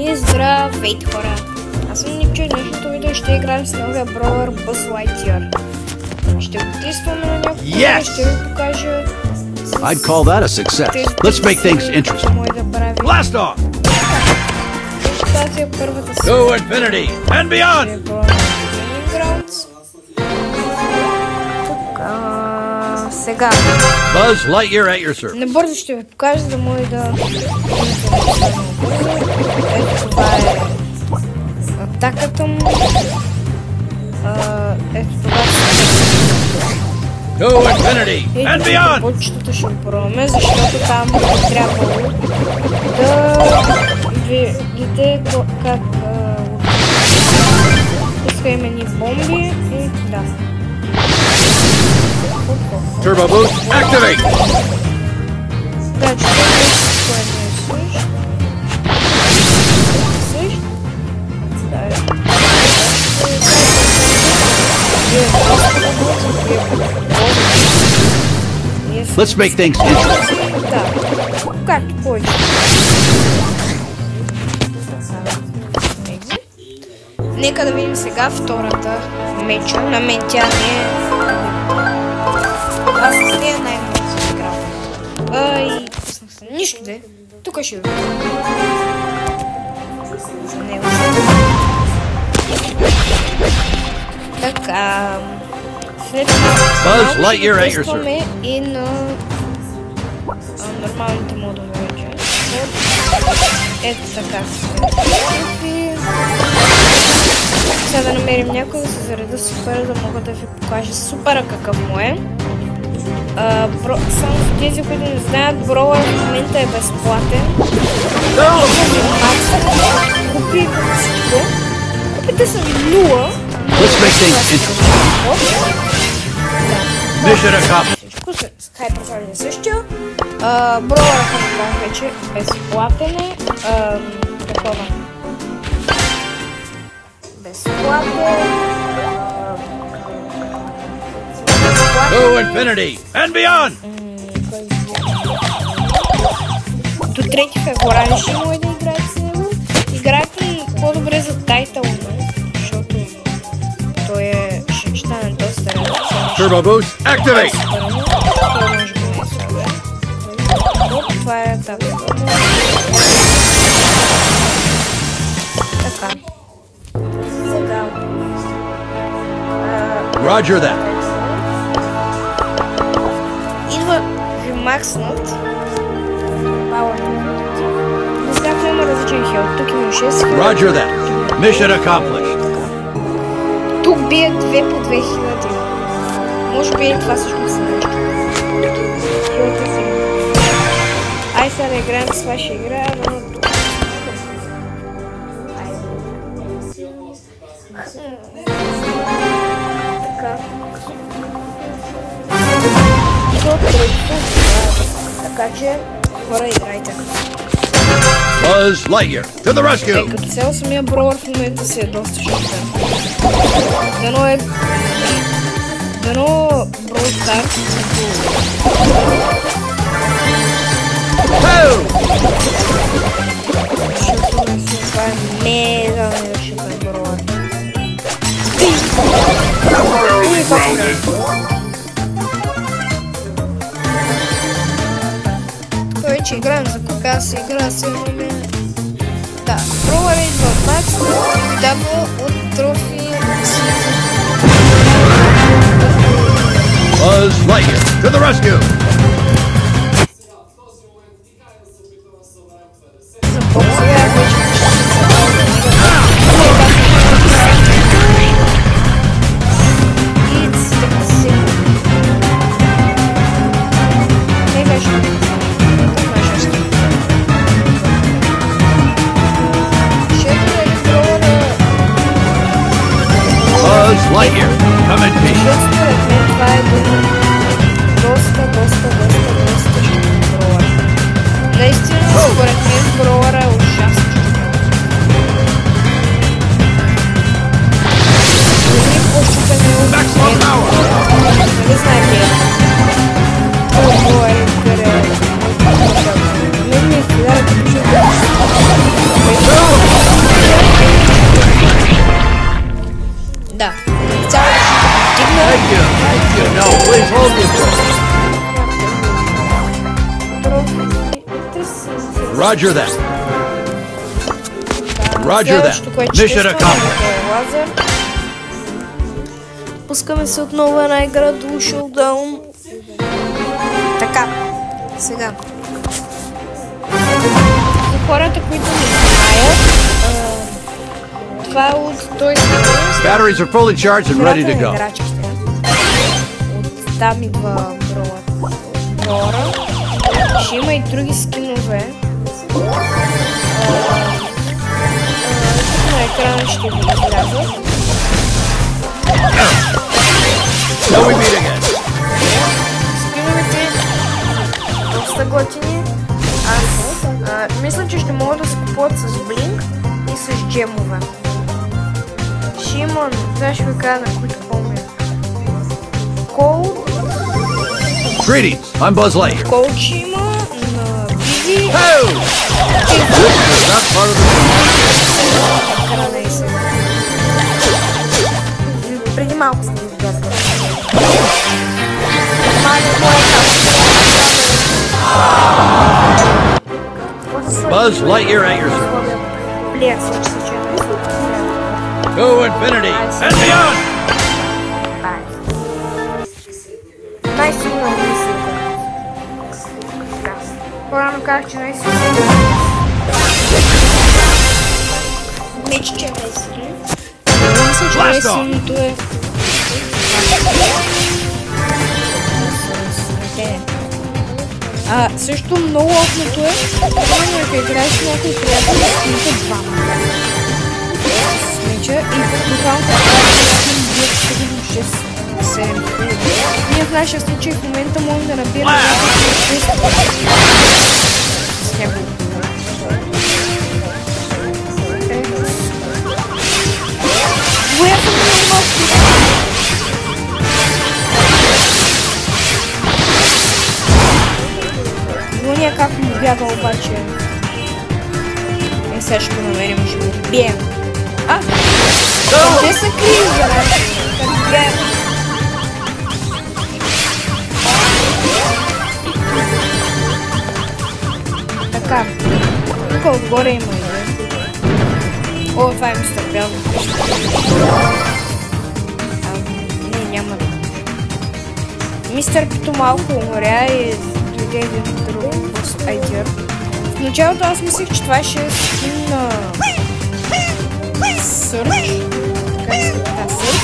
И здравейте, хора! Аз съм Никчо и днешното видео ще играем с новия броулър Buzz Lightyear. Ще го тестваме на няколко и ще ви покажа... I'd call that a success. Let's make things interesting. Blast off! Тази е първата си. To infinity and beyond! Сега. Buzz Lightyear at your service. Набързо ще ви покажа, да може да... Ето това е атаката му. Ето това To infinity and beyond! Почтата ще го пробваме, защото там е трябвало да видите как пуска имени бомби и да. Turbo boost, activate! Да, че това е също. Let's make things interesting. Да, както повече. Нека да видим сега втората меча. На мен тя не е... Аз с нея най-много съм играл. И пуснах се. Нищо де. Тук ще видим. За него. Така... След това тестваме и на нормалните модове вече. Ето така се. Сега да намерим някой да се зареда супер, да мога да ви покажа супера какъв му е. Само за тези, които не знаят, броулър в момента е безплатен. Купи всичко. Купите са 0. Let's make things interesting. Mission accomplished. Всичко с Hyper е същия. Броулър, като казах вече, безплатен е. Такова. Безплатен. To infinity and beyond. До 3 февруари ще може да играете с него. Играйте по-добре за тайтъл, защото той ще стане доста рано. Turbo boost, activate! Това може би не е сега. Това е така. Така. Сега. Roger that. Идва ви макснат. Всяко има различен хелт. Тук има 6 хиляди. Roger that. Mission accomplished. Тук бие 2 по 2000. Може би и това също са нещо. Хилта си. Ай сега да играем с ваша игра, но тук. Така. Така че, хора, играйте. Buzz Lightyear, to the rescue! Като цяло самия броулър в момента си е доста шутен. Дано е... Дано Brawl Stars защото това е мега шутен броулър. Тук вече играем за кога се игра, се имаме... Да, броулър идва от Макс, дава от трофи Buzz Lightyear, to the rescue! Buzz Lightyear, come in peace! Това е доста щупен броулър. Наистина, според мен броулъра е ужасно щупен. Дори по-щупен е от мен. Нали знаете? Броулър е къде. Мен ми е хиляда да пише. Roger that. Roger that. Mission accomplished. Лазер. Пускаме се отново една игра до Showdown. Така, сега. За хората, които не знаят, това е от той Batteries are fully charged and ready to go. От там идва брола. Ще има и други скинове. На екрана ще ви излязат. Скиновете доста готини. Аз мисля, че ще могат да се купуват с блинк и с джемове. Ще има, това ще ви кажа на които помня. Кол. Greetings, I'm Buzz Lightyear. Кол ще има на Бизи. Преди малко сте изгледали. Buzz Lightyear at your service. Go infinity and beyond! Най-силна мисля. По-рано казах, че най-силна. Не, че е най-силна. Мисля, че най-силното е... Също много опитното е, но ако играеш с някой приятел, да снимате двама. С меча и буквално да 7. Ние в нашия случай в момента можем да набираме с него. Воята ми е малко. Гоня как му бяга обаче. Сега ще го намерим, ще го бием. Къде са крили, бе? Къде? Така. Тук отгоре има един. О, това е мистер Бел. Не, няма да. Мистер Пито малко умря и дойде един друг айдер. В началото аз мислех, че това ще е скин на Сърч. Така се казва Сърч.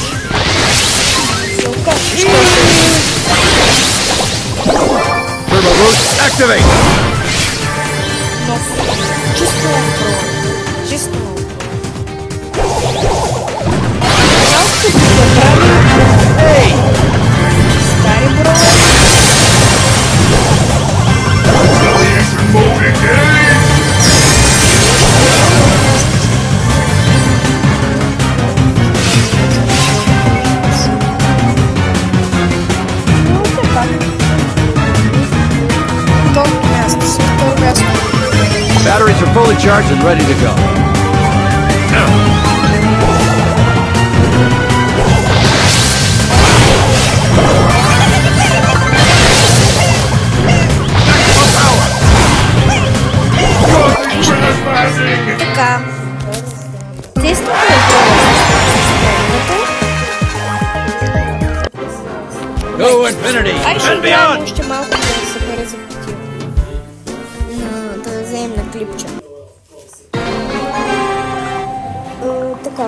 Сълка. Turbo boost, activate! Нов. Чисто про. Чисто. Малко да прави. Стари бро. Batteries are fully charged and ready to go. Така. Тестове Go infinity and beyond! Още малко да се събере за потия. Да вземем на клипче. Така.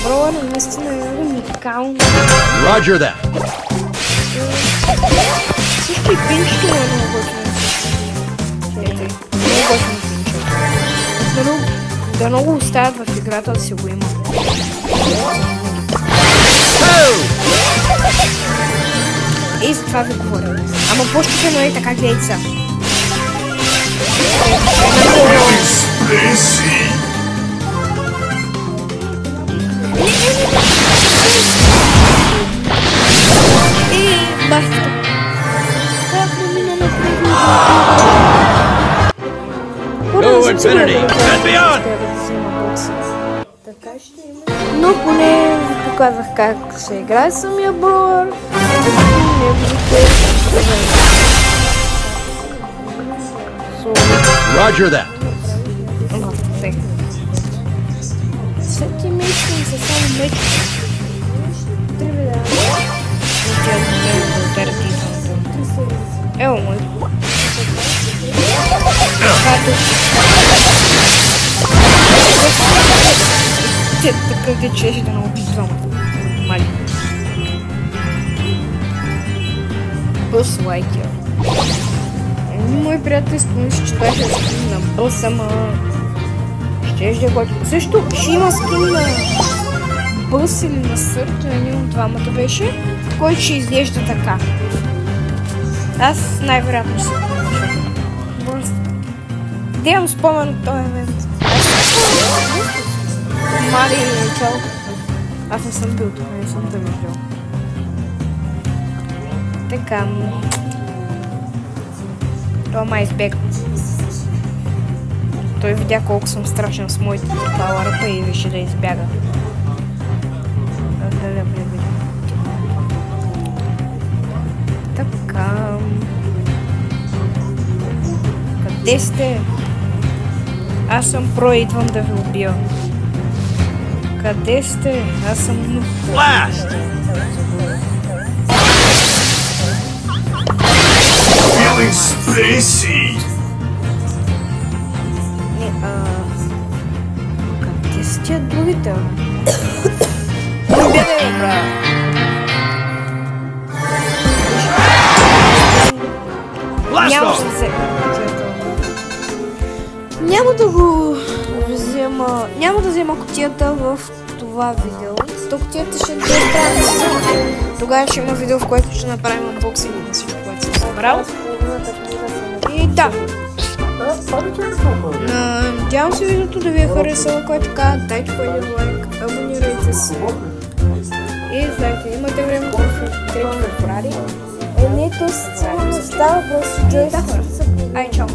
Брола наистина е уникално. Roger that. Също и пинчето е много готино. Много готино пинчето. Да много оставят в играта да си го има. И за това ви говоря. Ама по-щупено е така, гледайте са. И бахте. Как му мина напред? Go infinity and beyond! Но поне ви показах как се играе самия броер. Не виждате. Roger that. Сети мечни са само мечни. Evo moj. Такъв де чеше да наубиш двамата. Мали. Бъс лайкер. Мои приятели спомниш, че той ще скин на бъс, ама... Щеш да който... Също ще има скин на бъс или на сърт, един от двамата беше, който ще изглежда така. Аз най-вероятно си. Да имам спомен от този евент. Мали начало. Аз не съм бил тук, не съм да виждал. Така. Това май избегна. Той видя колко съм страшен с моите пауъръпа и реши да избяга. Така. Къде сте? Аз съм про и идвам да ви убия. Къде сте? Аз съм нух. Blast! Feeling spacey. Къде са тия другите? Не бягай, бра! Няма да се... Няма да го взема... Няма да взема кутията в това видео. То кутията ще е 2 страници. Тогава ще има видео, в което ще направим анбоксинг на всичко, което съм събрал. И да. Надявам се видеото да ви е харесало, ако е така, дайте по един лайк, абонирайте се. И знаете, имате време в 3 февруари. Не, то става просто джойстик. Ай, чао.